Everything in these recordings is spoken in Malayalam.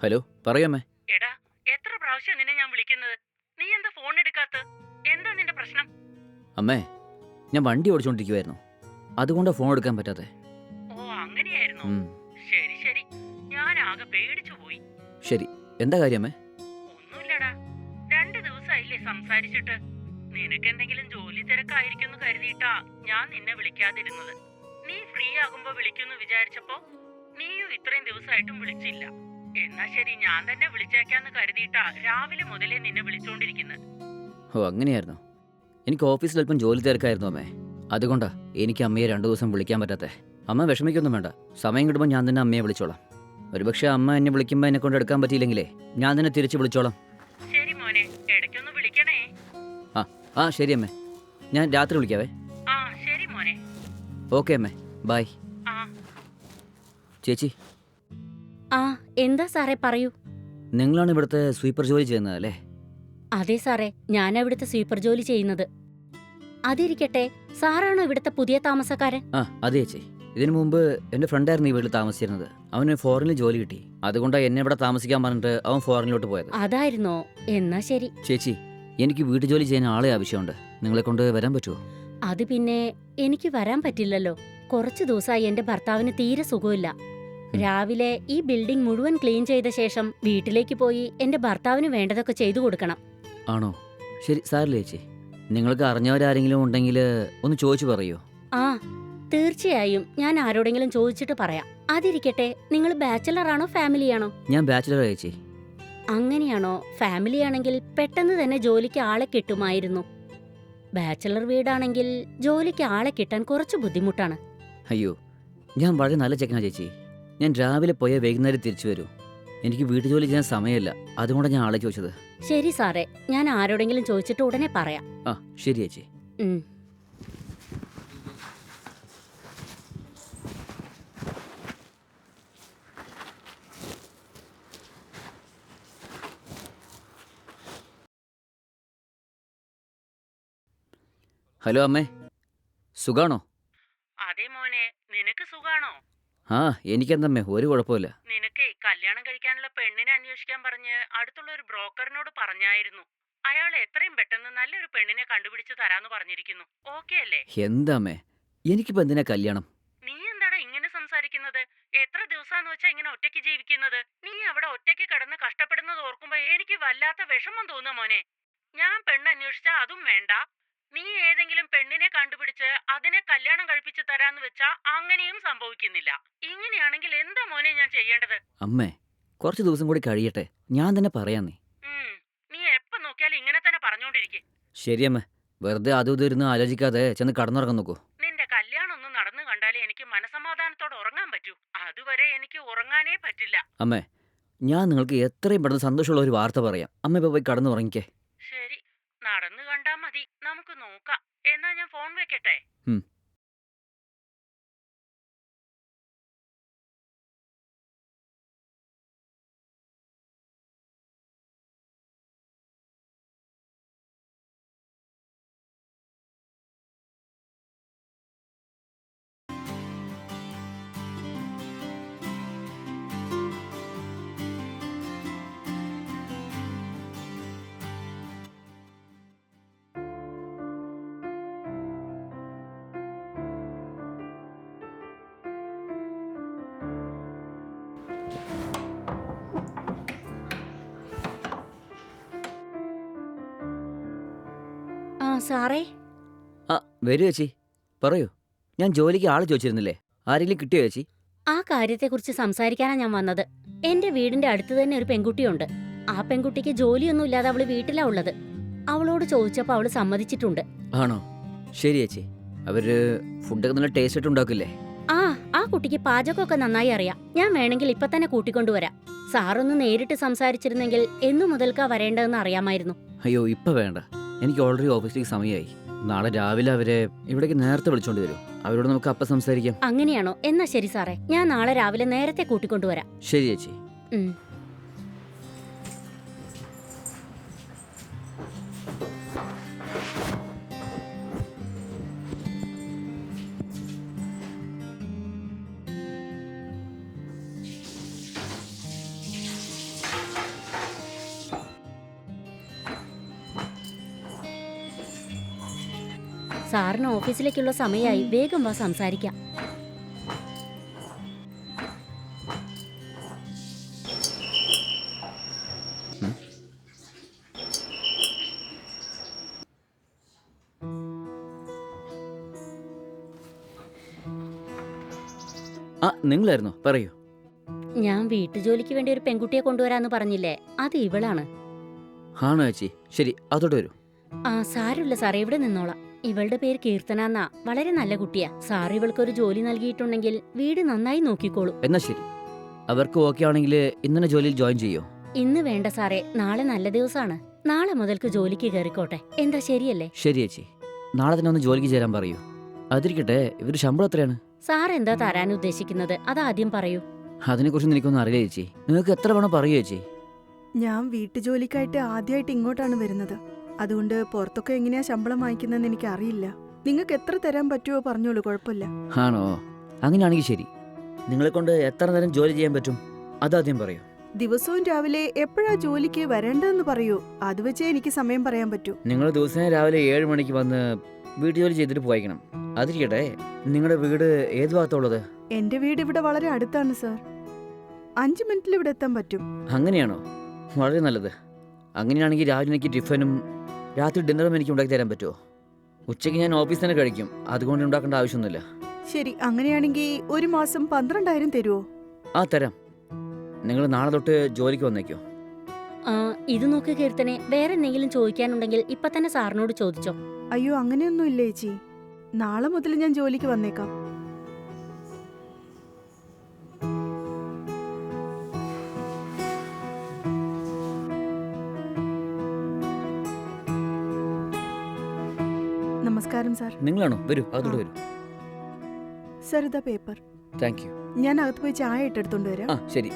ഹലോ, പറയമ്മേ. എടാ, എത്ര പ്രാവശ്യം നിന്നെ ഞാൻ വിളിക്കുന്നത്? നീ എന്താ ഫോൺ എടുക്കാത്ത? എന്താ നിന്റെ പ്രശ്നം? അമ്മേ, ഞാൻ വണ്ടി ഓടിച്ചോണ്ടിരിക്കുവായിരുന്നു. അതുകൊണ്ടാ ഫോൺ എടുക്കാൻ പറ്റാത്തെ. ഓ, അങ്ങനെയായിരുന്നോ? ശരി ശരി, ഞാൻ ആകെ പേടിച്ചു പോയി. ശരി, എന്താ കാര്യമേ? ഒന്നുമില്ലടാ, 2 ദിവസമായില്ലേ സംസാരിച്ചിട്ട്. നിനക്കെന്തെങ്കിലും ജോലി തിരക്കായിരിക്കുമെന്ന് കരുതിയിട്ടാ ഞാൻ നിന്നെ വിളിക്കാതിരുന്നത്. നീ ഫ്രീ ആകുമ്പോ വിളിക്കുമെന്ന് വിചാരിച്ചപ്പോ നീയും ഇത്രയും ദിവസമായിട്ടും വിളിച്ചില്ല. എന്നാ ശരി, ഞാൻ തന്നെ വിളിച്ചേക്കാന്ന് കരുതിയിട്ടാ രാവിലെ മുതലേ നിന്നെ വിളിച്ചോണ്ടിരിക്കുന്നത്. ഓ, അങ്ങനെയായിരുന്നു. എനിക്ക് ഓഫീസിൽ അല്പം ജോലി തിരക്കായിരുന്നു അമ്മേ. അതുകൊണ്ടാ എനിക്ക് അമ്മയെ 2 ദിവസം വിളിക്കാൻ പറ്റാത്തെ. അമ്മ വിഷമിക്കൊന്നും വേണ്ട. സമയം കിട്ടുമ്പോൾ ഞാൻ തന്നെ അമ്മയെ വിളിച്ചോളാം. ഒരുപക്ഷെ അമ്മ എന്നെ വിളിക്കുമ്പോൾ എന്നെ കൊണ്ട് എടുക്കാൻ പറ്റിയില്ലെങ്കിലേ ഞാൻ തന്നെ തിരിച്ച് വിളിച്ചോളാം. ശരി മോനെ, ഇടയ്ക്കൊന്ന് വിളിക്കണേ. ആ ശരി അമ്മേ, ഞാൻ രാത്രി വിളിക്കാവേ. ആ ശരി മോനെ. ഓക്കെ അമ്മേ, ബൈ. ആ ചേച്ചി, ആ എന്താ സാറേ, പറയൂ. നിങ്ങളാണ് ഇവിടുത്തെ സ്വീപ്പർ ജോലി ചെയ്യുന്നത് അല്ലേ? അതെ സാറേ, ഞാനാ ഇവിടുത്തെ സ്വീപ്പർ ജോലി ചെയ്യുന്നത്. അതിരിക്കട്ടെ, സാറാണോ ഇവിടുത്തെ പുതിയ താമസക്കാരൻ? അതെ ചേച്ചി. ഇതിനു മുമ്പ് എൻ്റെ ഫ്രണ്ടായിരുന്നു ഈ വീട്ടിൽ താമസിച്ചിരുന്നത്. അവന് ഫോറിനിൽ ജോലി കിട്ടി. അതുകൊണ്ടാണ് എന്നെ ഇവിടെ താമസിക്കാൻ പറഞ്ഞിട്ട് അവൻ ഫോറിനിലോട്ട് പോയത്. അതായിരുന്നോ? എന്നാ ശരി. ചേച്ചി, എനിക്ക് വീട്ടു ജോലി ചെയ്യാൻ ആളെ ആവശ്യമുണ്ട്. നിങ്ങളെ കൊണ്ട് വരാൻ പറ്റുമോ? അത് പിന്നെ എനിക്ക് വരാൻ പറ്റില്ലല്ലോ. കുറച്ചു ദിവസമായി എന്റെ ഭർത്താവിന് തീരെ സുഖമില്ല. രാവിലെ ഈ ബിൽഡിംഗ് മുഴുവൻ ക്ലീൻ ചെയ്ത ശേഷം വീട്ടിലേക്ക് പോയി എന്റെ ഭർത്താവിന് വേണ്ടതൊക്കെ ചെയ്തു കൊടുക്കണം. ആണോ? ശരി, സാറില്ല ചേച്ചി. നിങ്ങൾക്ക് അറിഞ്ഞവരാരെങ്കിലും ഉണ്ടെങ്കിൽ ഒന്ന് ചോദിച്ചു പറയൂ. ആ തീർച്ചയായും, ഞാൻ ആരോടെങ്കിലും ചോദിച്ചിട്ട് പറയാം. അതിരിക്കട്ടെ, നിങ്ങൾ ബാച്ചലർ ആണോ ഫാമിലിയാണോ? ഞാൻ ബാച്ചിലർ ചേച്ചി. അങ്ങനെയാണോ? ഫാമിലി ആണെങ്കിൽ പെട്ടെന്ന് തന്നെ ജോലിക്ക് ആളെ കിട്ടുമായിരുന്നു. ബാച്ചലർ വീടാണെങ്കിൽ ജോലിക്ക് ആളെ കിട്ടാൻ കുറച്ച് ബുദ്ധിമുട്ടാണ്. അയ്യോ, ഞാൻ വളരെ നല്ല ചെക്കനാ ചേച്ചി. ഞാൻ രാവിലെ പോയാൽ വൈകുന്നേരം തിരിച്ചു വരൂ. എനിക്ക് വീട്ടു ജോലി ചെയ്യാൻ സമയമില്ല. അതുകൊണ്ടാണ് ഞാൻ ആളെ ചോദിച്ചത്. ശരി സാറേ, ഞാൻ ആരോടെങ്കിലും ചോദിച്ചിട്ട് ഉടനെ പറയാം. ശരി ചേച്ചി. ഹലോ അമ്മേ, സുഖാണോ? അതെ മോനെ, നിനക്ക് സുഖാണോ? എനിക്കെന്തമ്മേ, ഒരു കുഴപ്പമില്ല. നിനക്കേ കല്യാണം കഴിക്കാനുള്ള പെണ്ണിനെ അന്വേഷിക്കാൻ പറഞ്ഞ് അടുത്തുള്ള ഒരു ബ്രോക്കറിനോട് പറഞ്ഞായിരുന്നു. അയാൾ എത്രയും പെട്ടെന്ന് നല്ലൊരു പെണ്ണിനെ കണ്ടുപിടിച്ച് തരാന്ന് പറഞ്ഞിരിക്കുന്നു. ഓക്കെ അല്ലേ? എന്താമ്മേ, എനിക്കിപ്പോ എന്തിനാ കല്യാണം? നീ എന്താണ് ഇങ്ങനെ സംസാരിക്കുന്നത്? എത്ര ദിവസാന്ന് വെച്ചാ ഇങ്ങനെ ഒറ്റയ്ക്ക് ജീവിക്കുന്നത്? നീ അവിടെ ഒറ്റയ്ക്ക് കിടന്ന് കഷ്ടപ്പെടുന്നത് ഓർക്കുമ്പോ എനിക്ക് വല്ലാത്ത വിഷമം തോന്നുക മോനെ. ഞാൻ പെണ്ണ് അന്വേഷിച്ചാ അതും വേണ്ട. നീ ഏതെങ്കിലും പെണ്ണിനെ കണ്ടുപിടിച്ച് അതിനെ കല്യാണം കഴിപ്പിച്ച് തരാന്ന് വെച്ചാ അങ്ങനെയും സംഭവിക്കുന്നില്ല. ഇങ്ങനെയാണെങ്കിൽ എന്താ മോനെ ഞാൻ ചെയ്യേണ്ടത്? അമ്മേ, കുറച്ച് ദിവസം കൂടി കഴിയട്ടെ, ഞാൻ തന്നെ പറയാം. നീ എപ്പോ നോക്കിയാലും ഇങ്ങനെ തന്നെ പറഞ്ഞോണ്ടിരിക്കെ. ശരിയമ്മേ, വെറുതെ അതും ഇതും ഇരുന്ന് ആലോചിക്കാതെ ചെന്ന് കടന്നുറങ്ങാൻ നോക്കൂ. നിന്റെ കല്യാണം ഒന്ന് നടന്നു കണ്ടാലേ എനിക്ക് മനസമാധാനത്തോടെ ഉറങ്ങാൻ പറ്റൂ. അതുവരെ എനിക്ക് ഉറങ്ങാനേ പറ്റില്ല. അമ്മേ, ഞാൻ നിങ്ങൾക്ക് എത്രയും പെട്ടെന്ന് സന്തോഷമുള്ള ഒരു വാർത്ത പറയാം. അമ്മ ഇപ്പൊ പോയി കടന്നുറങ്ങിക്കേ. ശരി, നടന്നു കണ്ടാ മതി, നമുക്ക് നോക്കാം. എന്നാ ഞാൻ ഫോൺ വെക്കട്ടെ? സാറേ, വരൂ ചേച്ചി, പറയൂ. ഞാൻ ജോലിക്ക് ആളെ ചോദിച്ചിരുന്നില്ലേ? ആരെങ്കിലും കിട്ടിയോ ചേച്ചി? ആ കാര്യത്തെക്കുറിച്ച് സംസാരിക്കാനാ ഞാൻ വന്നത്. എന്റെ വീടിന്റെ അടുത്ത് തന്നെ ഒരു പെൺകുട്ടിയുണ്ട്. ആ പെൺകുട്ടിക്ക് ജോലിയൊന്നും ഇല്ലാതെ അവള് വീട്ടിലാ ഉള്ളത്. അവളോട് ചോദിച്ചപ്പോ അവള് സമ്മതിച്ചിട്ടുണ്ട്. ആണോ? ശരി ചേച്ചി. അവര് ഫുഡൊക്കെ നല്ല ടേസ്റ്റ് ആയിട്ട് ഉണ്ടാക്കില്ലേ? ആ കുട്ടിക്ക് പാചകമൊക്കെ നന്നായി അറിയാം. ഞാൻ വേണമെങ്കിൽ ഇപ്പൊ തന്നെ കൂട്ടിക്കൊണ്ടുവരാം. സാറൊന്ന് നേരിട്ട് സംസാരിച്ചിരുന്നെങ്കിൽ എന്നു മുതൽക്കാ വരേണ്ടതെന്ന് അറിയാമായിരുന്നു. അയ്യോ ഇപ്പൊ വേണ്ട, എനിക്ക് ഓൾറെഡി ഓഫീസിലേക്ക് സമയമായി. നാളെ രാവിലെ അവരെ ഇവിടേക്ക് നേരത്തെ വിളിച്ചോണ്ട് വരും. അവരോട് നമുക്ക് അപ്പം സംസാരിക്കാം. അങ്ങനെയാണോ? എന്നാ ശരി സാറേ, ഞാൻ നാളെ രാവിലെ നേരത്തെ കൂട്ടിക്കൊണ്ടുവരാം. ശരി ചേച്ചി. ഉം. സാറിന് ഓഫീസിലേക്കുള്ള സമയമായി. വേഗം വാ, സംസാരിക്കാം. ആ നിങ്ങളായിരുന്നോ? പറയൂ. ഞാൻ വീട്ടുജോലിക്ക് വേണ്ടി ഒരു പെൺകുട്ടിയെ കൊണ്ടുവരാന്ന് പറഞ്ഞില്ലേ, അത് ഇവളാണ്. ആണോ ചേച്ചി? ശരി, അതോട്ട് വരൂ. സാരമില്ല സാറേ, ഇവിടെ നിന്നോളാം. ഇവളുടെ പേര് കീർത്തന എന്നാ. വളരെ നല്ല കുട്ടിയാ. സാർ ഇവൾക്കൊരു ജോലി നൽകിയിട്ടുണ്ടെങ്കിൽ വീട് നന്നായി നോക്കിക്കോളൂ. എന്നാ ശരി, അവർക്ക് ഓക്കെ ആണെങ്കിൽ ഇന്നലെ ജോലിയിൽ ജോയിൻ ചെയ്യോ? ഇന്ന് വേണ്ട സാറേ, നാളെ നല്ല ദിവസമാണ്. നാളെ മുതൽക്ക് ജോലിക്ക് കയറിക്കോട്ടെ. എന്താ, ശരിയല്ലേ? ശരി ചേച്ചി, നാളെ തന്നെ ഒന്ന് ജോലിക്ക് ചേരാൻ പറയൂ. അതിരിക്കട്ടെ, ഇവര് ശമ്പളം എത്രയാണ്? സാർ എന്താ തരാൻ ഉദ്ദേശിക്കുന്നത് അതാദ്യം പറയൂ. അതിനെക്കുറിച്ച് എനിക്കൊന്നും അറിയില്ല ചേച്ചി. നിങ്ങൾക്ക് എത്ര വേണം പറയൂ ചേച്ചി. ഞാൻ വീട്ടുജോലിക്കായിട്ട് ആദ്യമായിട്ട് ഇങ്ങോട്ടാണ് വരുന്നത്. അതുകൊണ്ട് പുറത്തൊക്കെ എങ്ങനെയാ ശമ്പളം വാങ്ങിക്കുന്നതെന്ന് എനിക്ക് അറിയില്ല. നിങ്ങൾക്ക് എത്ര തരാൻ പറ്റുമോ പറഞ്ഞോളൂ, കുഴപ്പമില്ല. ആണോ? അങ്ങനെയാണെങ്കിൽ ശരി. നിങ്ങളെ കൊണ്ട് എത്ര നേരം ജോലി ചെയ്യാൻ പറ്റും അതാദ്യം പറയൂ. ദിവസവും രാവിലെ എപ്പോഴാ ജോലിക്ക് വരേണ്ടതെന്ന് പറയൂ. അത് വെച്ചേ എനിക്ക് സമയം പറയാൻ പറ്റൂ. നിങ്ങൾ ദിവസം രാവിലെ 7 മണിക്ക് വന്ന് വീട്ടു ജോലി ചെയ്തിട്ട് പോയിക്കണം. അതിരിക്കട്ടെ, നിങ്ങളുടെ വീട് ഏത് ഭാഗത്തുള്ളത്? എന്റെ വീട് ഇവിടെ വളരെ അടുത്താണ് സർ. 5 മിനിറ്റിൽ ഇവിടെ എത്താൻ പറ്റും. അങ്ങനെയാണോ? വളരെ നല്ലത്. അങ്ങനെയാണെങ്കിൽ രാവിലെ എനിക്ക് ടിഫനും രാത്രി ഡിന്നറും എനിക്ക് ഉണ്ടാക്കി തരാൻ പറ്റുമോ? ഉച്ചയ്ക്ക് ഞാൻ ഓഫീസിൽ തന്നെ കഴിക്കും, അതുകൊണ്ട് ഉണ്ടാക്കേണ്ട ആവശ്യമൊന്നുമില്ല. ശരി, അങ്ങനെയാണെങ്കിൽ ഒരു മാസം 12,000 തരുമോ? ആ തരാം. നിങ്ങൾ നാളെ തൊട്ട് ജോലിക്ക് വന്നേക്കോ. ഇത് നോക്ക് കീർത്തനെ, വേറെ എന്തെങ്കിലും ചോദിക്കാനുണ്ടെങ്കിൽ ഇപ്പൊ തന്നെ സാറിനോട് ചോദിച്ചോ. അയ്യോ, അങ്ങനെയൊന്നും ഇല്ല ചേച്ചി. നാളെ മുതൽ ഞാൻ ജോലിക്ക് വന്നേക്കാം. നമസ്കാരം സാർ. നിങ്ങളാണോ? വരൂ, അതോട് വരൂ. സർ, ഇതാ പേപ്പർ. Thank you. ഞാൻ അകത്ത് പോയി ചായ ഇട്ടെടുത്തോണ്ട് വരാം. ആ ശരി.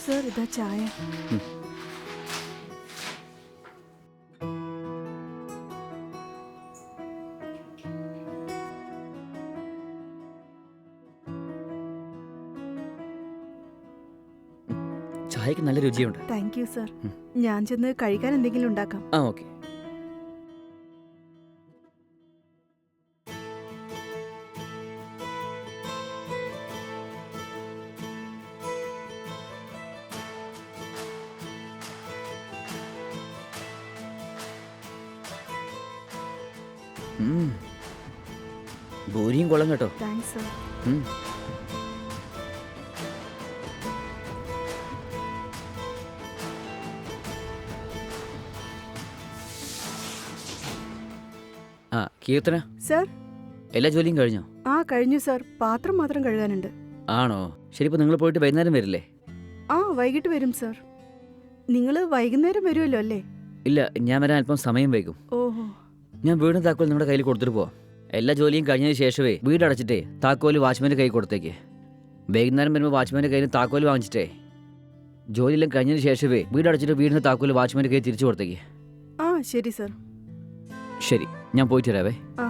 സർ, ഇതാ ചായ. ചായക്ക് നല്ല രുചിയുണ്ട്. Thank you sir. ഞാൻ ചെന്ന് കഴിക്കാൻ എന്തെങ്കിലും ഉണ്ടാക്കാം. ആ ഓക്കെ. ഭൂരിയും കൊള്ളം കേട്ടോ. Thanks sir. ആ കീർത്തന, സർ. എല്ലാ ജോലിയും കഴിഞ്ഞോ? ആ കഴിഞ്ഞു സർ. പാത്രം മാത്രം കഴുകാനുണ്ട്. ആണോ? ശരി, ഇപ്പൊ നിങ്ങൾ പോയിട്ട് വൈകുന്നേരം വരില്ലേ? ആ വൈകിട്ട് വരും സർ. നിങ്ങൾ വൈകുന്നേരം വരുമല്ലോ അല്ലേ? ഇല്ല, ഞാൻ വരാൻ അല്പം സമയം വൈകും. ഓഹോ. ഞാൻ വീടിന് താക്കോൽ നിങ്ങളുടെ കയ്യിൽ കൊടുത്തിട്ട് പോവാം. എല്ലാ ജോലിയും കഴിഞ്ഞതിന് ശേഷമേ വീട് അടച്ചിട്ടേ താക്കോല് വാച്ച്മാൻ്റെ കൈ കൊടുത്തേക്ക്. വൈകുന്നേരം വരുമ്പോൾ വാച്ച്മാൻ്റെ കയ്യിൽ നിന്ന് താക്കോല് വാങ്ങിച്ചിട്ടേ ജോലിയെല്ലാം കഴിഞ്ഞതിന് ശേഷമേ വീട് അടച്ചിട്ട് വീടിന് താക്കോല് വാച്ച്മാൻ്റെ കൈ തിരിച്ചു കൊടുത്തേക്ക്. ആ ശരി സർ. ശരി, ഞാൻ പോയിട്ട് വരാവേ. ആ.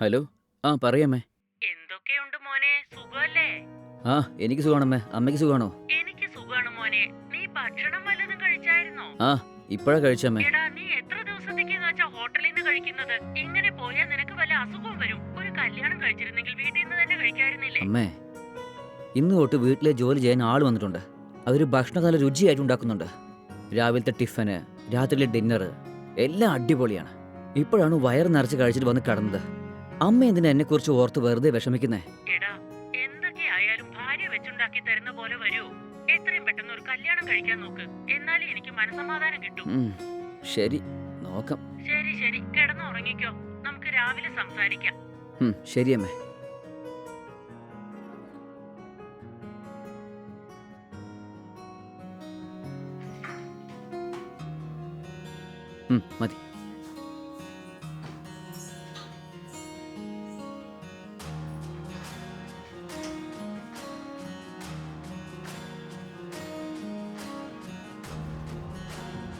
ഹലോ. ആ പറയാമേ. എന്തൊക്കെയുണ്ട് മോനെ, സുഖമല്ലേ? ആ എനിക്ക് സുഖമാണമ്മേ. അമ്മയ്ക്ക് സുഖമാണോ? എനിക്ക് സുഖാണ് മോനെ. നീ ഭക്ഷണം വല്ലതും കഴിച്ചായിരുന്നോ? ആ ഇപ്പോഴാ കഴിച്ചമ്മേ. എടാ, നീ എത്ര ദിവസത്തേക്കെന്ന് വെച്ചാ ഹോട്ടലിൽ നിന്ന് കഴിക്കുന്നത്? ഇങ്ങനെ പോയാൽ നിനക്ക് വല്ല അസുഖവും വരും. ഒരു കല്യാണം കഴിച്ചിരുന്നെങ്കിൽ വീട്ടിൽ നിന്ന് തന്നെ കഴിക്കായിരുന്നില്ലേ? അമ്മേ, ഇന്ന് തൊട്ട് വീട്ടിലെ ജോലി ചെയ്യാൻ ആൾ വന്നിട്ടുണ്ട്. അതൊരു ഭക്ഷണം നല്ല രുചിയായിട്ട് ഉണ്ടാക്കുന്നുണ്ട്. രാവിലത്തെ ടിഫന്, രാത്രിയിലെ ഡിന്നർ എല്ലാം അടിപൊളിയാണ്. ഇപ്പോഴാണ് വയറ് നിറച്ച് കഴിച്ചിട്ട് വന്ന് കടന്നത്. അമ്മ എന്തിനാ എന്നെ കുറിച്ച് ഓർത്ത് വെറുതെ വിഷമിക്കുന്നേ? എടാ, എന്തൊക്കെയായാലും ഭാര്യ വെച്ചുണ്ടാക്കി തരുന്ന പോലെ വരൂ. എത്രയും പെട്ടെന്ന് ഒരു കല്യാണം കഴിക്കാൻ നോക്ക്. എന്നാലേ എനിക്ക് മനസമാധാനം കിട്ടും. ശരി, നോക്കാം. ശരി ശരി, കിടന്നുറങ്ങിക്കോ. നമുക്ക് രാവിലെ സംസാരിക്കാം. ശരി അമ്മേ. മതി.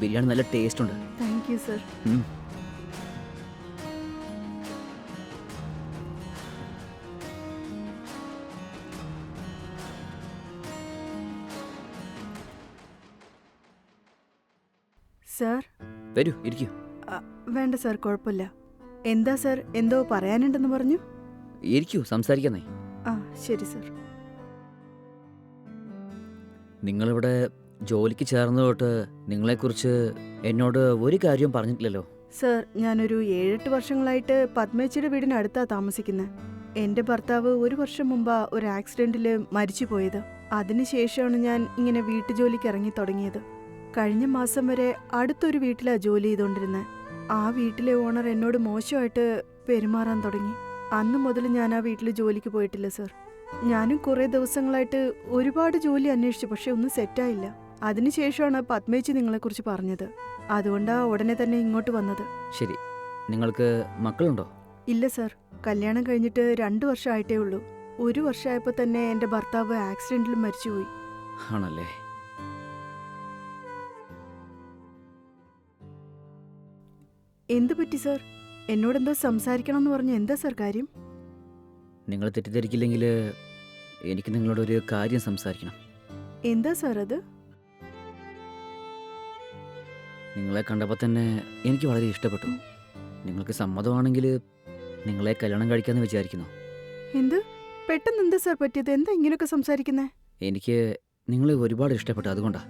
ബിരിയാണി നല്ല ടേസ്റ്റ് ഉണ്ട്. Thank you sir. സർ. വരൂ, ഇരിക്കൂ. വേണ്ട സർ, കുഴപ്പമില്ല. എന്താ സർ, എന്തോ പറയാനുണ്ടെന്ന് പറഞ്ഞു? ഇരിക്കൂ, സംസാരിക്കുന്നേ. ആ ശരി സർ. നിങ്ങളിവിടെ ജോലിക്ക് ചേർന്ന തൊട്ട് നിങ്ങളെക്കുറിച്ച് എന്നോട് ഒരു കാര്യവും പറഞ്ഞിട്ടില്ലല്ലോ. സർ, ഞാനൊരു 7-8 വർഷങ്ങളായിട്ട് പത്മേച്ചിയുടെ വീടിനടുത്താ താമസിക്കുന്നത്. എന്റെ ഭർത്താവ് 1 വർഷം മുമ്പാ ഒരു ആക്സിഡന്റിൽ മരിച്ചു പോയത്. അതിനുശേഷമാണ് ഞാൻ ഇങ്ങനെ വീട്ടുജോലിക്ക് ഇറങ്ങി തുടങ്ങിയത്. കഴിഞ്ഞ മാസം വരെ അടുത്തൊരു വീട്ടിലാ ജോലി ചെയ്തുകൊണ്ടിരുന്നത്. ആ വീട്ടിലെ ഓണർ എന്നോട് മോശമായിട്ട് പെരുമാറാൻ തുടങ്ങി. അന്ന് മുതൽ ഞാൻ ആ വീട്ടിൽ ജോലിക്ക് പോയിട്ടില്ല സർ. ഞാനും കുറേ ദിവസങ്ങളായിട്ട് ഒരുപാട് ജോലി അന്വേഷിച്ചു, പക്ഷെ ഒന്നും സെറ്റായില്ല. അതിനുശേഷമാണ് പത്മേച്ചി നിങ്ങളെക്കുറിച്ച് പറഞ്ഞത്. അതുകൊണ്ടാ ഉടനെ തന്നെ ഇങ്ങോട്ട് വന്നത്. ശരി, നിങ്ങൾക്ക് മക്കളുണ്ടോ? ഇല്ല സർ, കല്യാണം കഴിഞ്ഞിട്ട് 2 വർഷമായിട്ടേ ഉള്ളൂ. 1 വർഷമായപ്പോൾ തന്നെ എൻ്റെ ഭർത്താവ് ആക്സിഡന്റിൽ മരിച്ചുപോയി. ആണല്ലേ. എന്തു പറ്റി സർ? എന്നോടെന്തോ സംസാരിക്കണമെന്ന് പറഞ്ഞു. എന്താ സർ കാര്യം? നിങ്ങൾ തെറ്റിദ്ധരിക്കില്ലെങ്കിൽ എനിക്ക് നിങ്ങളോടൊരു കാര്യം സംസാരിക്കണം. എന്താ സർ അത്? നിങ്ങളെ കണ്ടപ്പോൾ തന്നെ എനിക്ക് വളരെ ഇഷ്ടപ്പെട്ടു. നിങ്ങൾക്ക് സമ്മതമാണെങ്കിൽ നിങ്ങളെ കല്യാണം കഴിക്കാമെന്ന് വിചാരിക്കുന്നു. എന്ത്? പെട്ടെന്ന് എന്താ സാർ പറ്റിയത്? എന്താ ഇങ്ങനെയൊക്കെ സംസാരിക്കുന്നേ? എനിക്ക് നിങ്ങളെ ഒരുപാട് ഇഷ്ടപ്പെട്ടു, അതുകൊണ്ടാ.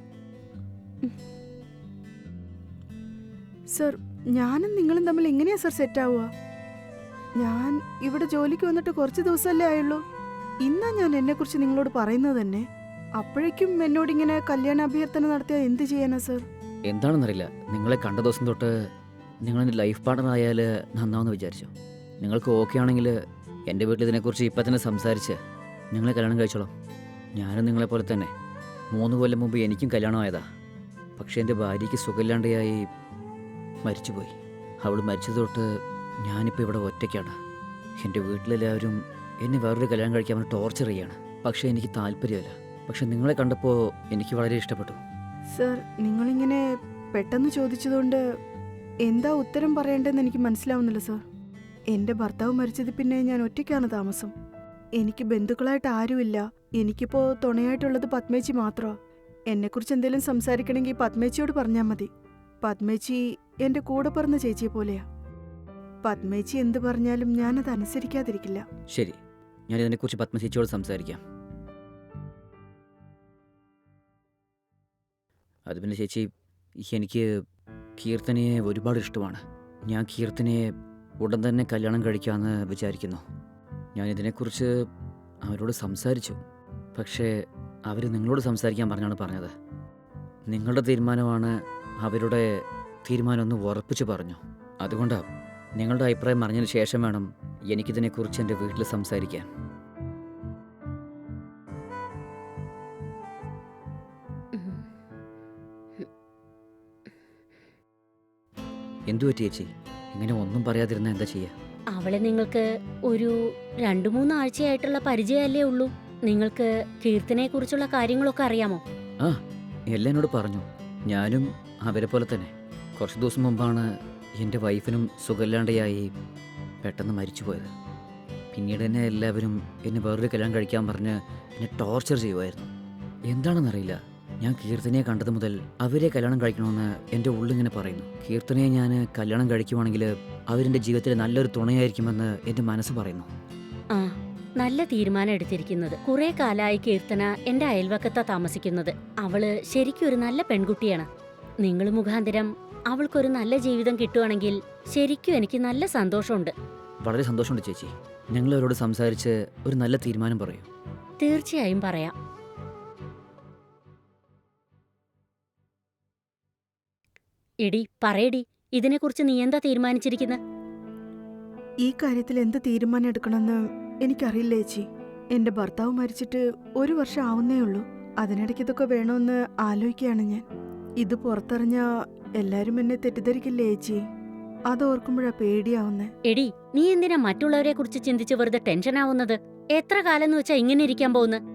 സർ, ഞാനും നിങ്ങളും തമ്മിൽ എങ്ങനെയാ സർ സെറ്റ് ആവുക? ഞാൻ ഇവിടെ ജോലിക്ക് വന്നിട്ട് കുറച്ച് ദിവസമല്ലേ ആയുള്ളൂ. ഇന്നാ ഞാൻ എന്നെക്കുറിച്ച് നിങ്ങളോട് പറയുന്നത് തന്നെ. അപ്പോഴേക്കും എന്നോടിങ്ങനെ കല്യാണ അഭ്യർത്ഥന നടത്തിയാൽ എന്ത് ചെയ്യാനാ സർ? എന്താണെന്നറിയില്ല, നിങ്ങളെ കണ്ട ദിവസം തൊട്ട് നിങ്ങളെൻ്റെ ലൈഫ് പാർട്ണർ ആയാൽ നന്നാവെന്ന് വിചാരിച്ചു. നിങ്ങൾക്ക് ഓക്കെ ആണെങ്കിൽ എൻ്റെ വീട്ടിൽ ഇതിനെക്കുറിച്ച് ഇപ്പം തന്നെ സംസാരിച്ച് നിങ്ങളെ കല്യാണം കഴിച്ചോളാം. ഞാനും നിങ്ങളെപ്പോലെ തന്നെ 3 കൊല്ലം മുമ്പ് എനിക്കും കല്യാണമായതാ. പക്ഷേ എൻ്റെ ഭാര്യയ്ക്ക് സുഖമില്ലാണ്ടായി മരിച്ചുപോയി. അവൾ മരിച്ചത് തൊട്ട് ഞാനിപ്പോൾ ഇവിടെ ഒറ്റയ്ക്കാണ്. എൻ്റെ വീട്ടിലെല്ലാവരും എന്നെ വേറൊരു കല്യാണം കഴിക്കാൻ വേണ്ടി ടോർച്ചർ ചെയ്യാണ്. പക്ഷേ എനിക്ക് താല്പര്യമില്ല. പക്ഷെ നിങ്ങളെ കണ്ടപ്പോൾ എനിക്ക് വളരെ ഇഷ്ടപ്പെട്ടു. സർ, നിങ്ങളിങ്ങനെ പെട്ടെന്ന് ചോദിച്ചതുകൊണ്ട് എന്താ ഉത്തരം പറയേണ്ടതെന്ന് എനിക്ക് മനസ്സിലാവുന്നില്ല സർ. എൻ്റെ ഭർത്താവ് മരിച്ചത് പിന്നെ ഞാൻ ഒറ്റയ്ക്കാണ് താമസം. എനിക്ക് ബന്ധുക്കളായിട്ട് ആരുമില്ല. എനിക്കിപ്പോൾ തുണയായിട്ടുള്ളത് പത്മേച്ചി മാത്രമാ. എന്നെക്കുറിച്ച് എന്തെങ്കിലും സംസാരിക്കണമെങ്കിൽ പത്മേച്ചിയോട് പറഞ്ഞാൽ മതി. പത്മേച്ചി എൻ്റെ കൂടെ പറഞ്ഞ ചേച്ചിയെ പോലെയാ. പത്മേച്ചി എന്ത് പറഞ്ഞാലും ഞാനത് അനുസരിക്കാതിരിക്കില്ല. ശരി, ഞാനിതിനെക്കുറിച്ച് പത്മചേച്ചിയോട് സംസാരിക്കാം. അത് പിന്നെ ചേച്ചി, എനിക്ക് കീർത്തനയെ ഒരുപാട് ഇഷ്ടമാണ്. ഞാൻ കീർത്തനയെ ഉടൻ തന്നെ കല്യാണം കഴിക്കാമെന്ന് വിചാരിക്കുന്നു. ഞാനിതിനെക്കുറിച്ച് അവരോട് സംസാരിച്ചു. പക്ഷേ അവർ നിങ്ങളോട് സംസാരിക്കാൻ പറഞ്ഞാണ് പറഞ്ഞത്. നിങ്ങളുടെ തീരുമാനമാണ് അവരുടെ തീരുമാനം ഒന്ന് ഉറപ്പിച്ച് പറഞ്ഞു. അതുകൊണ്ടാണ് നിങ്ങളുടെ അഭിപ്രായം അറിഞ്ഞതിന് ശേഷം വേണം എനിക്കിതിനെക്കുറിച്ച് എൻ്റെ വീട്ടിൽ സംസാരിക്കാൻ. എന്തു പറ്റി ചേച്ചി? ഇങ്ങനെ ഒന്നും പറയാതിരുന്ന എന്താ ചെയ്യുക? അവളെ നിങ്ങൾക്ക് ഒരു 2-3 ആഴ്ചയായിട്ടുള്ള പരിചയമല്ലേ ഉള്ളൂ. നിങ്ങൾക്ക് കീർത്തനയെ കുറിച്ചുള്ള കാര്യങ്ങളൊക്കെ അറിയാമോ? എല്ലാം എന്നോട് പറഞ്ഞു. ഞാനും അവരെ പോലെ തന്നെ കുറച്ച് ദിവസം മുമ്പാണ് എൻ്റെ വൈഫിനും സുഖമില്ലാണ്ടായി പെട്ടെന്ന് മരിച്ചു പോയത്. പിന്നീട് തന്നെ എല്ലാവരും എന്നെ വേറൊരു കല്യാണം കഴിക്കാൻ പറഞ്ഞ് എന്നെ ടോർച്ചർ ചെയ്യുമായിരുന്നു. എന്താണെന്നറിയില്ല, ഞാൻ കീർത്തനയെ കണ്ടത് മുതൽ അവരെ കല്യാണം കഴിക്കണമെന്ന് എൻ്റെ ഉള്ളിങ്ങനെ പറയുന്നു. കീർത്തനയെ ഞാൻ കല്യാണം കഴിക്കുവാണെങ്കിൽ അവരെൻ്റെ ജീവിതത്തിൽ നല്ലൊരു തുണയായിരിക്കുമെന്ന് എൻ്റെ മനസ്സ് പറയുന്നു. ആ, നല്ല തീരുമാനം എടുത്തിരിക്കുന്നത്. കുറെ കാലമായി കീർത്തന എന്റെ അയൽവക്കത്താ താമസിക്കുന്നത്. അവള് ശരിക്കും ഒരു നല്ല പെൺകുട്ടിയാണ്. നിങ്ങൾ മുഖാന്തരം അവൾക്കൊരു നല്ല ജീവിതം കിട്ടുവാണെങ്കിൽ ശരിക്കും എനിക്ക് നല്ല സന്തോഷമുണ്ട്. വളരെ സന്തോഷമുണ്ട് ചേച്ചി. ഞങ്ങൾ അവരോട് സംസാരിച്ച് ഒരു നല്ല തീരുമാനം പറയൂ. തീർച്ചയായും പറയാം. എടി പറയടി, ഇതിനെക്കുറിച്ച് നീ എന്താ തീരുമാനിച്ചിരിക്കുന്നത്? ഈ കാര്യത്തിൽ എന്ത് തീരുമാനം എടുക്കണമെന്ന് എനിക്കറിയില്ല ചേച്ചി. എൻ്റെ ഭർത്താവ് മരിച്ചിട്ട് 1 വർഷം ആവുന്നേ ഉള്ളൂ. അതിനിടയ്ക്ക് ഇതൊക്കെ വേണമെന്ന് ആലോചിക്കുകയാണ് ഞാൻ. ഇത് പുറത്തറിഞ്ഞാ എല്ലാരും എന്നെ തെറ്റിദ്ധരിക്കില്ലേ ചേച്ചി? അതോർക്കുമ്പോഴാ പേടിയാവുന്നേ. എടി, നീ എന്തിനാ മറ്റുള്ളവരെ കുറിച്ച് ചിന്തിച്ച് വെറുതെ ടെൻഷൻ ആവുന്നത്? എത്ര കാലം വെച്ചാ ഇങ്ങനെ ഇരിക്കാൻ പോകുന്നത്?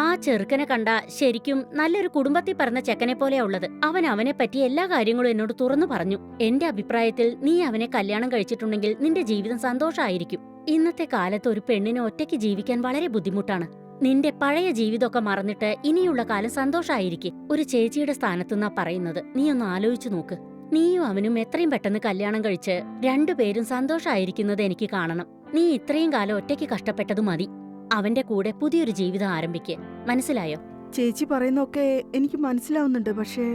ആ ചെറുക്കനെ കണ്ട ശരിക്കും നല്ലൊരു കുടുംബത്തിൽ പറഞ്ഞ ചെക്കനെ പോലെയാ ഉള്ളത്. അവൻ അവനെ പറ്റി എല്ലാ കാര്യങ്ങളും എന്നോട് തുറന്നു പറഞ്ഞു. എന്റെ അഭിപ്രായത്തിൽ നീ അവനെ കല്യാണം കഴിച്ചിട്ടുണ്ടെങ്കിൽ നിന്റെ ജീവിതം സന്തോഷമായിരിക്കും. ഇന്നത്തെ കാലത്ത് ഒരു പെണ്ണിനെ ഒറ്റയ്ക്ക് ജീവിക്കാൻ വളരെ ബുദ്ധിമുട്ടാണ്. നിന്റെ പഴയ ജീവിതമൊക്കെ മറന്നിട്ട് ഇനിയുള്ള കാലം സന്തോഷമായിരിക്കും. ഒരു ചേച്ചിയുടെ സ്ഥാനത്തുനിന്നാ പറയുന്നത്. നീ ഒന്ന് ആലോചിച്ചു നോക്ക്. നീയും അവനും എത്രയും പെട്ടെന്ന് കല്യാണം കഴിച്ച് 2 പേരും സന്തോഷമായിരിക്കുന്നത് എനിക്ക് കാണണം. നീ ഇത്രയും കാലം ഒറ്റയ്ക്ക് കഷ്ടപ്പെട്ടത് മതി. അവന്റെ കൂടെ പുതിയൊരു ജീവിതം ആരംഭിക്ക്. മനസ്സിലായോ? ചേച്ചി പറയുന്നൊക്കെ എനിക്ക് മനസ്സിലാവുന്നുണ്ട്. പക്ഷേ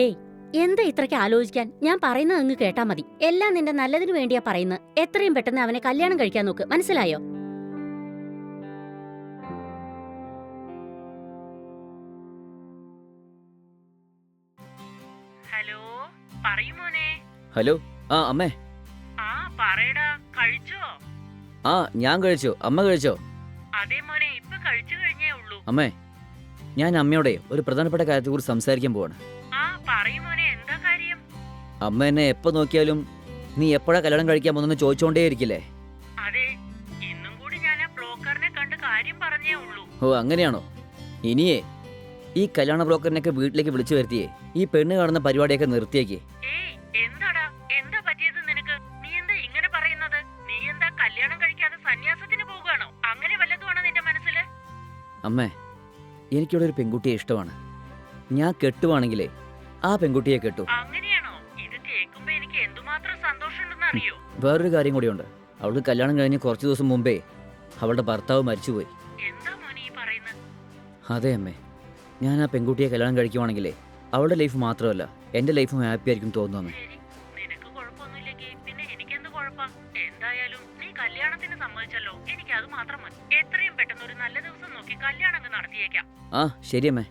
ഏയ്, എന്താ ഇത്രയ്ക്ക് ആലോചിക്കാൻ? ഞാൻ പറയുന്നത് അങ്ങ് കേട്ടാ മതി. എല്ലാം നിന്റെ നല്ലതിനു വേണ്ടിയാ പറയുന്നത്. എത്രയും പെട്ടെന്ന് അവനെ കല്യാണം കഴിക്കാൻ നോക്ക്. മനസ്സിലായോ? ഹലോ, പറയുമോനെ. ഹലോ. അമ്മേ. ആ പറയടാ, കഴിച്ചോ? ഞാൻ കഴിച്ചു. അമ്മ കഴിച്ചോ? അതേ മോനെ, ഇപ്പൊ കഴിച്ചു കഴിഞ്ഞേ ഉള്ളൂ. അമ്മേ, ഞാൻ അമ്മയോടെ ഒരു പ്രധാനപ്പെട്ട കാര്യത്തെക്കുറിച്ച് സംസാരിക്കാൻ പോവാണ്. ആ പറയുമോനെ, എന്താ കാര്യം? അമ്മ എന്നെ എപ്പോൾ നോക്കിയാലും നീ എപ്പോഴാ കല്യാണം കഴിക്കാൻ പോകുന്നെന്ന് ചോദിച്ചുകൊണ്ടേയിരിക്കില്ലേ? അതെ, ഇന്നും കൂടി ഞാൻ ആ ബ്രോക്കറിനെ കണ്ട് കാര്യം പറഞ്ഞേ ഉള്ളൂ. ഓ, അങ്ങനെയാണോ? ഇനിയേ ഈ കല്യാണ ബ്രോക്കറിനെയൊക്കെ വീട്ടിലേക്ക് വിളിച്ചു വരുത്തിയേ ഈ പെണ്ണ് കാണുന്ന പരിപാടിയൊക്കെ നിർത്തിയേക്കേ. ഏയ്, എന്താടാ, എന്താ പറ്റിയത് നിനക്ക്? നീ എന്താ ഇങ്ങനെ പറയുന്നത്? നീ എന്താ കല്യാണം കഴിക്കാതെ സന്യാസത്തിന് പോകുകയാണോ? അങ്ങനെ വല്ലതുമാണോ നിന്റെ മനസ്സില്? അമ്മേ, എനിക്കിവിടെ ഒരു പെൺകുട്ടിയെ ഇഷ്ടമാണ്. ഞാൻ കെട്ടുവാണെങ്കിലേ ആ പെൺകുട്ടിയെ കെട്ടു. അങ്ങനെയാണോ? ഇത് കേൾക്കുമ്പോ എനിക്ക് എന്തുമാത്രം സന്തോഷമുണ്ടെന്ന് അറിയോ? വേറൊരു കാര്യം കൂടിയുണ്ട്. അവൾക്ക് കല്യാണം കഴിഞ്ഞ് കുറച്ച് ദിവസം മുമ്പേ അവളുടെ ഭർത്താവ് മരിച്ചുപോയി. എന്താ മോനെ ഈ പറയുന്നത്? അതെ അമ്മേ, ഞാൻ ആ പെൺകുട്ടിയെ കല്യാണം കഴിക്കുവാണെങ്കിലേ അവളുടെ ലൈഫ് മാത്രമല്ല എൻ്റെ ലൈഫും ഹാപ്പി ആയിരിക്കും തോന്നുന്നു അമ്മേ. ശരി, നിനക്ക് കുഴപ്പമൊന്നുമില്ലെങ്കിൽ പിന്നെ എനിക്കെന്ത് കുഴപ്പം? എന്തായാലും നീ കല്യാണത്തിന് സമ്മതിച്ചല്ലോ, എനിക്ക് അത് മാത്രം മതി. എത്രയും പെട്ടെന്ന് ഒരു നല്ല ദിവസം നോക്കി കല്യാണം അങ്ങ് നടത്തിയേക്കാം. ആ ശരി അമ്മേ.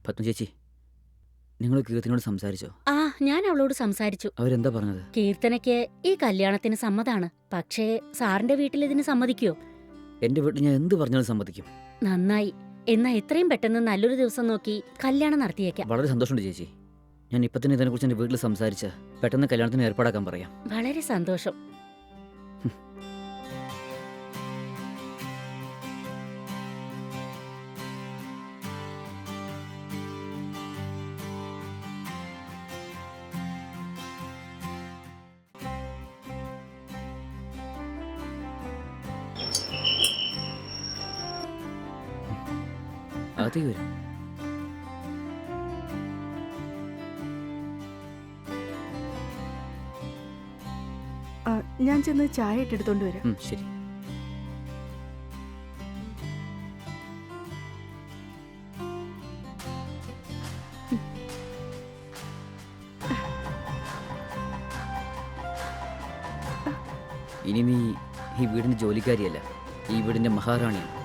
പത്മ ചേച്ചി, നിങ്ങൾ കീർത്തിനോട് സംസാരിച്ചോ? ആ ഞാൻ അവളോട് സംസാരിച്ചു. അവരെന്താ പറഞ്ഞത്? കീർത്തനയ്ക്ക് ഈ കല്യാണത്തിന് സമ്മതാണ്. പക്ഷേ സാറിന്റെ വീട്ടിൽ ഇതിന് സമ്മതിക്കോ? എൻ്റെ വീട്ടിൽ ഞാൻ എന്ത് പറഞ്ഞാലും സമ്മതിക്കും. നന്നായി. എന്നാ എത്രയും പെട്ടെന്ന് നല്ലൊരു ദിവസം നോക്കി കല്യാണം നടത്തിയേക്കാം. വളരെ സന്തോഷമുണ്ട് ചേച്ചി. ഞാൻ ഇപ്പം തന്നെ ഇതിനെക്കുറിച്ച് എൻ്റെ വീട്ടിൽ സംസാരിച്ച് പെട്ടെന്ന് കല്യാണത്തിന് ഏർപ്പാടാക്കാൻ പറയാം. വളരെ സന്തോഷം. അകത്തേക്ക് വരും. ഞാൻ ചെന്ന് ചായ ഇട്ടെടുത്തോണ്ട് വരാം. ശരി. ഇനി നീ ഈ വീടിന്റെ ജോലിക്കാരിയല്ല, ഈ വീടിന്റെ മഹാറാണിയാണ്.